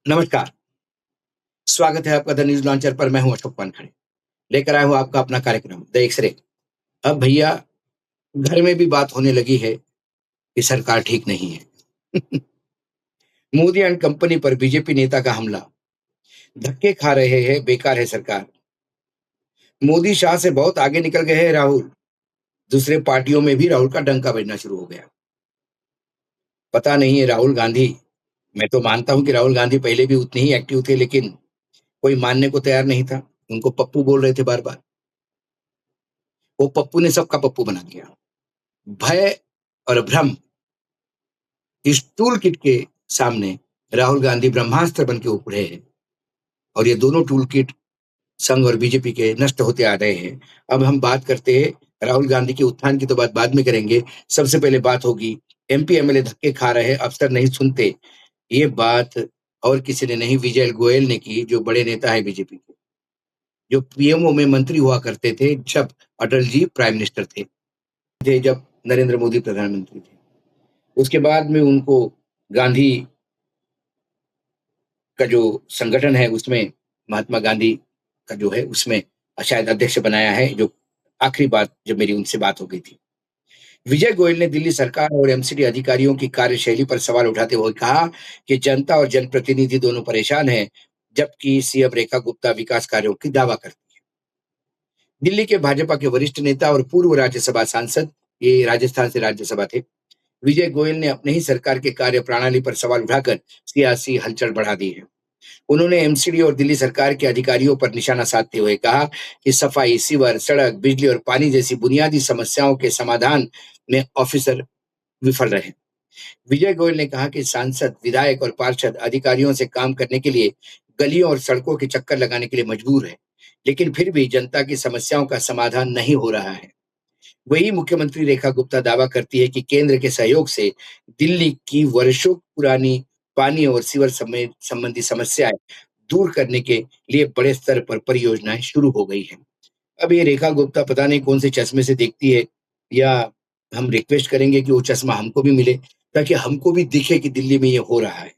नमस्कार, स्वागत है आपका द न्यूज़ लॉन्चर पर। मैं हूँ अशोक वानखड़े, लेकर आया हूँ आपका अपना कार्यक्रम द एक्स-रे। अब भैया घर में भी बात होने लगी है कि सरकार ठीक नहीं है। मोदी एंड कंपनी पर बीजेपी नेता का हमला, धक्के खा रहे हैं, बेकार है सरकार। मोदी शाह से बहुत आगे निकल गए हैं राहुल, दूसरे पार्टियों में भी राहुल का डंका बजना शुरू हो गया। पता नहीं है राहुल गांधी, मैं तो मानता हूँ कि राहुल गांधी पहले भी उतने ही एक्टिव थे, लेकिन कोई मानने को तैयार नहीं था। उनको पप्पू बोल रहे थे बार-बार। वो पप्पू ने सबका पप्पू बना दिया। भय और भ्रम, इस टूल किट के सामने राहुल गांधी ब्रह्मास्त्र बन के उभरे हैं और ये दोनों टूल किट संघ और बीजेपी के नष्ट होते आ रहे हैं। अब हम बात करते हैं राहुल गांधी के उत्थान की, तो बात बाद में करेंगे। सबसे पहले बात होगी एमपी एमएलए धक्के खा रहे हैं, अफसर नहीं सुनते। ये बात और किसी ने नहीं, विजय गोयल ने की, जो बड़े नेता है बीजेपी के, जो पीएमओ में मंत्री हुआ करते थे जब अटल जी प्राइम मिनिस्टर थे जब नरेंद्र मोदी प्रधानमंत्री थे। उसके बाद में उनको गांधी का जो संगठन है उसमें, महात्मा गांधी का जो है उसमें शायद अध्यक्ष बनाया है, जो आखिरी बात जब मेरी उनसे बात हो गई थी। विजय गोयल ने दिल्ली सरकार और एमसीडी अधिकारियों की कार्यशैली पर सवाल उठाते हुए कहा कि जनता और जनप्रतिनिधि दोनों परेशान हैं, जबकि सीएम रेखा गुप्ता विकास कार्यों की दावा करती है। दिल्ली के भाजपा के वरिष्ठ नेता और पूर्व राज्यसभा सांसद, ये राजस्थान से राज्यसभा थे, विजय गोयल ने अपने ही सरकार के कार्य प्रणाली पर सवाल उठाकर सियासी हलचल बढ़ा दी है। उन्होंने एमसीडी और दिल्ली सरकार के अधिकारियों पर निशाना साधते हुए कहा कि सफाई, सीवर, सड़क, बिजली और पानी जैसी बुनियादी समस्याओं के समाधान में ऑफिसर विफल रहे। विजय गोयल ने कहा कि सांसद, विधायक और पार्षद अधिकारियों से काम करने के लिए गलियों और सड़कों के चक्कर लगाने के लिए मजबूर है, लेकिन फिर भी जनता की समस्याओं का समाधान नहीं हो रहा है। वही मुख्यमंत्री रेखा गुप्ता दावा करती है कि केंद्र के सहयोग से दिल्ली की वर्षों पुरानी पानी और सीवर संबंधी समस्याएं दूर करने के लिए बड़े स्तर पर परियोजनाएं शुरू हो गई हैं। अब ये रेखा गुप्ता पता नहीं कौन से चश्मे से देखती है, या हम रिक्वेस्ट करेंगे कि वो चश्मा हमको भी मिले, ताकि हमको भी दिखे कि दिल्ली में ये हो रहा है।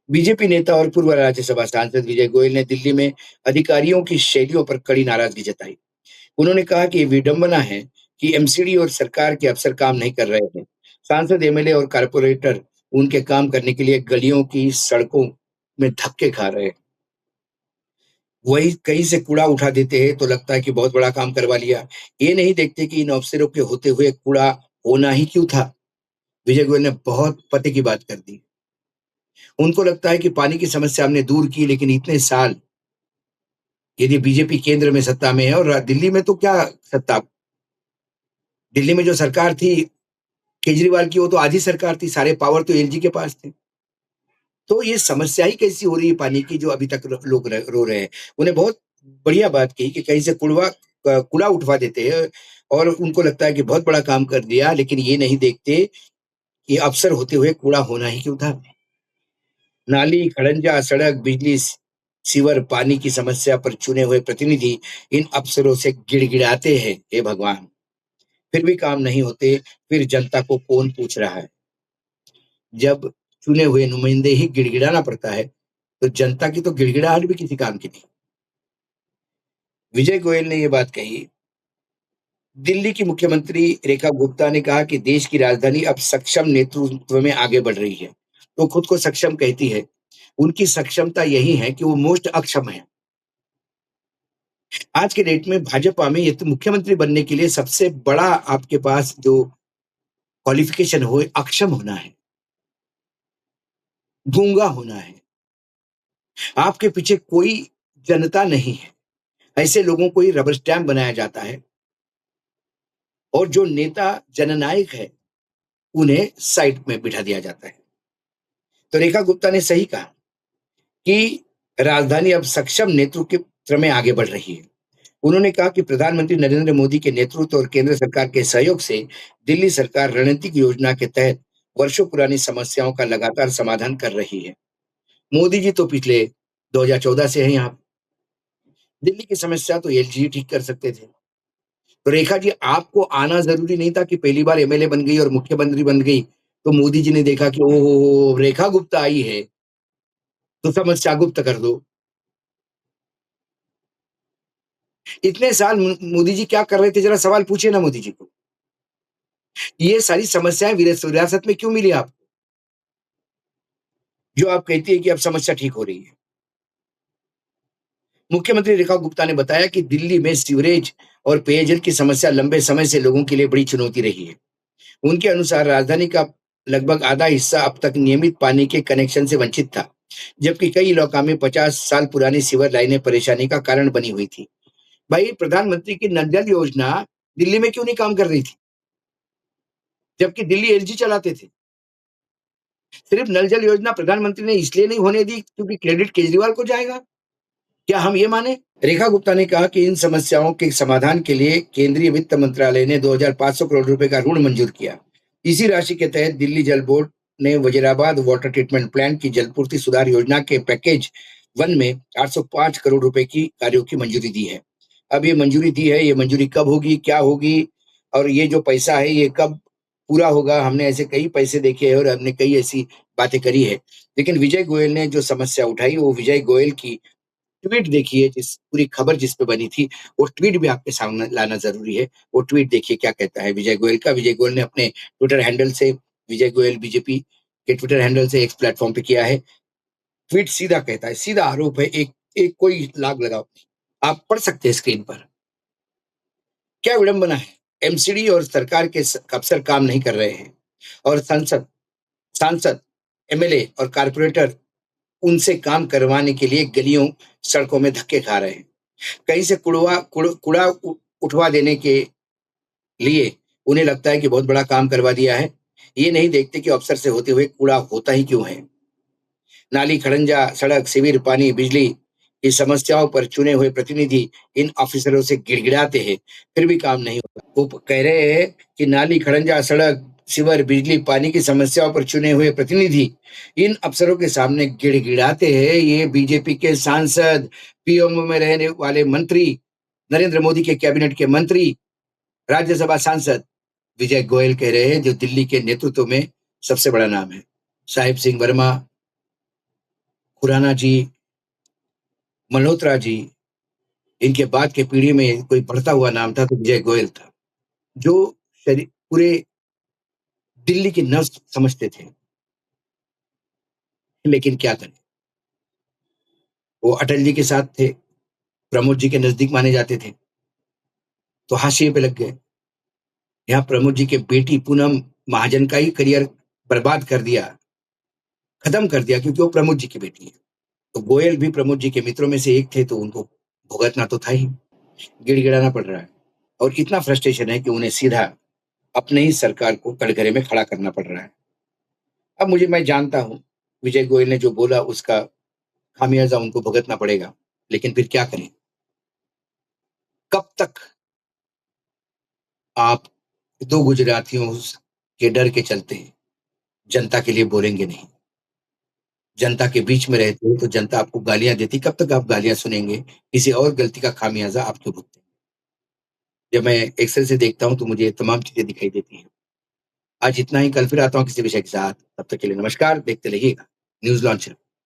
बीजेपी नेता और पूर्व राज्यसभा सांसद विजय गोयल ने दिल्ली में अधिकारियों की शैलियों पर कड़ी नाराजगी जताई। उन्होंने कहा कि ये विडंबना है कि एमसीडी और सरकार के अफसर काम नहीं कर रहे हैं। सांसद, एमएलए और कारपोरेटर उनके काम करने के लिए गलियों की सड़कों में धक्के खा रहे हैं। वही कहीं से कूड़ा उठा देते हैं तो लगता है कि बहुत बड़ा काम करवा लिया। ये नहीं देखते कि इन अफसरों के होते हुए कूड़ा होना ही क्यों था। विजय गोयल ने बहुत पते की बात कर दी। उनको लगता है कि पानी की समस्या हमने दूर की, लेकिन इतने साल यदि बीजेपी केंद्र में सत्ता में है, और दिल्ली में तो क्या सत्ता, दिल्ली में जो सरकार थी केजरीवाल की, वो तो आधी सरकार थी, सारे पावर तो एलजी के पास थे। तो ये समस्या ही कैसी हो रही है पानी की, जो अभी तक लोग रो रहे हैं। उन्हें बहुत बढ़िया बात कही कि कहीं से कूड़ा उठवा देते हैं, और उनको लगता है कि बहुत बड़ा काम कर दिया, लेकिन ये नहीं देखते कि अफसर होते हुए कूड़ा होना ही क्यों था। नाली, खड़ंजा, सड़क, बिजली, सीवर, पानी की समस्या पर चुने हुए प्रतिनिधि इन अफसरों से गिड़गिड़ाते हैं, हे भगवान! फिर भी काम नहीं होते, फिर जनता को कौन पूछ रहा है? जब चुने हुए नुमाइंदे ही गिड़गिड़ाना पड़ता है, तो जनता की तो गिड़गिड़ाहट भी किसी काम की नहीं। विजय गोयल ने ये बात कही। दिल्ली की मुख्यमंत्री रेखा गुप्ता ने कहा कि देश की राजधानी अब सक्षम नेतृत्व में आगे बढ़ रही है। तो खुद को सक्षम कहती है। उनकी सक्षमता यही है कि वो मोस्ट अक्षम है। आज के डेट में भाजपा में ये तो मुख्यमंत्री बनने के लिए सबसे बड़ा आपके पास जो क्वालिफिकेशन हो, अक्षम होना है, गूंगा होना है। आपके पीछे कोई जनता नहीं है। ऐसे लोगों को ही रबर स्टैम्प बनाया जाता है, और जो नेता जननायक है, उन्हें साइड में बिठा दिया जाता है। तो रेखा गुप्ता ने सही कहा कि राजधानी अब सक्षम नेतृत्व में आगे बढ़ रही है। उन्होंने कहा कि प्रधानमंत्री नरेंद्र मोदी के नेतृत्व और केंद्र सरकार के सहयोग से दिल्ली सरकार रणनीतिक योजना के तहत वर्षों पुरानी समस्याओं का लगातार समाधान कर रही है। मोदी जी तो पिछले 2014 से हैं यहाँ। दिल्ली की समस्या तो एलजी ठीक कर सकते थे। तो रेखा जी, आपको आना जरूरी नहीं था कि पहली बार एमएलए बन गई और मुख्यमंत्री बन गई तो मोदी जी ने देखा कि ओहो, रेखा गुप्ता आई है, तो समस्या गुप्त कर दो। इतने साल मोदी जी क्या कर रहे थे, जरा सवाल पूछिए ना मोदी जी को। ये सारी समस्याएं विरासत में क्यों मिली आपको, जो आप कहती है कि अब समस्या ठीक हो रही है? मुख्यमंत्री रेखा गुप्ता ने बताया कि दिल्ली में सीवरेज और पेयजल की समस्या लंबे समय से लोगों के लिए बड़ी चुनौती रही है। उनके अनुसार राजधानी का लगभग आधा हिस्सा अब तक नियमित पानी के कनेक्शन से वंचित था, जबकि कई इलाकों में 50 साल पुरानी सीवर लाइनें परेशानी का कारण बनी हुई थी। भाई, प्रधानमंत्री की नल जल योजना दिल्ली में क्यों नहीं काम कर रही थी, जबकि दिल्ली एलजी चलाते थे? सिर्फ नल जल योजना प्रधानमंत्री ने इसलिए नहीं होने दी क्योंकि क्रेडिट केजरीवाल को जाएगा? क्या हम ये माने? रेखा गुप्ता ने कहा कि इन समस्याओं के समाधान के लिए केंद्रीय वित्त मंत्रालय ने 2,500 करोड़ रुपए का ऋण मंजूर किया। इसी राशि के तहत दिल्ली जल बोर्ड ने वजीराबाद वाटर ट्रीटमेंट प्लांट की जलपूर्ति सुधार योजना के पैकेज 1 में 805 करोड़ रुपए की कार्यों की मंजूरी दी है। अब ये मंजूरी दी है, ये मंजूरी कब होगी, क्या होगी और ये जो पैसा है ये कब पूरा होगा? हमने ऐसे कई पैसे देखे हैं और हमने कई ऐसी बातें करी है। लेकिन विजय गोयल ने जो समस्या उठाई, वो विजय गोयल की ट्वीट देखिए, जिस पूरी खबर जिस पे बनी थी, वो ट्वीट भी आपके सामने लाना ज़रूरी है। वो ट्वीट देखिए क्या कहता है विजय गोयल का। विजय गोयल ने अपने ट्विटर हैंडल से, विजय गोयल बीजेपी के ट्विटर हैंडल से एक्स प्लेटफ़ॉर्म पे किया है। ट्वीट सीधा कहता है, सीधा आरोप है, एक एक कोई लाग लगाव नहीं। आप पढ़ सकते हैं स्क्रीन पर। क्या विडंबना है! एमसीडी और सरकार के अफ़सर काम नहीं कर रहे हैं और सांसद, एमएलए और कारपोरेटर उनसे काम करवाने के लिए गलियों, सड़कों में धक्के खा रहे हैं। कहीं से कूड़ा उठवा देने के लिए उन्हें लगता है कि बहुत बड़ा काम करवा दिया है। ये नहीं देखते कि अफ़सर से होते हुए कूड़ा होता ही क्यों है। नाली, खड़ंजा, सड़क, शिविर, पानी, बिजली की समस्याओं पर चुने हुए प्रतिनिधि इन ऑफिसरों से गिड़गिड़ाते हैं, फिर भी काम नहीं होता। वो कह रहे हैं कि नाली, खड़ंजा, सड़क, सीवर, बिजली, पानी की समस्याओं पर चुने हुए प्रतिनिधि इन अफ़सरों के सामने गिड़गिड़ाते हैं। ये बीजेपी के सांसद, पीएमओ में रहने वाले मंत्री, नरेंद्र मोदी के कैबिनेट के मंत्री, राज्यसभा सांसद विजय गोयल कह रहे हैं, जो दिल्ली के नेतृत्व में सबसे बड़ा नाम है। साहिब सिंह वर्मा, खुराना जी, मल्होत्रा जी, इनके बाद की पीढ़ी में कोई बढ़ता हुआ नाम था तो विजय गोयल था, जो पूरे दिल्ली की नब्ज समझते थे। लेकिन क्या करें, वो अटल जी के साथ थे, प्रमोद जी के नजदीक माने जाते थे, तो हाशिए पे लग गए। यहाँ प्रमोद जी की बेटी पूनम महाजन का ही करियर बर्बाद कर दिया, खत्म कर दिया, क्योंकि वो प्रमोद जी की बेटी है। तो गोयल भी प्रमोद जी के मित्रों में से एक थे, तो उनको भुगतना तो था ही, गिड़गिड़ाना पड़ रहा है। और इतना फ्रस्ट्रेशन है कि उन्हें सीधा अपने ही सरकार को कटघरे में खड़ा करना पड़ रहा है। अब मैं जानता हूँ, विजय गोयल ने जो बोला उसका खामियाजा उनको भुगतना पड़ेगा, लेकिन फिर क्या करें? कब तक आप दो गुजरातियों के डर के चलते हैं, जनता के लिए बोलेंगे नहीं? जनता के बीच में रहते हो तो जनता आपको गालियाँ देती, कब तक आप गालियाँ सुनेंगे? किसी और गलती का खामियाजा आप क्यों भुगतें? जब मैं एक्सेल से देखता हूँ तो मुझे ये तमाम चीज़ें दिखाई देती हैं। आज इतना ही, कल फिर आता हूँ किसी विषय के साथ। तब तक के लिए नमस्कार, देखते रहिएगा न्यूज़ लॉन्चर।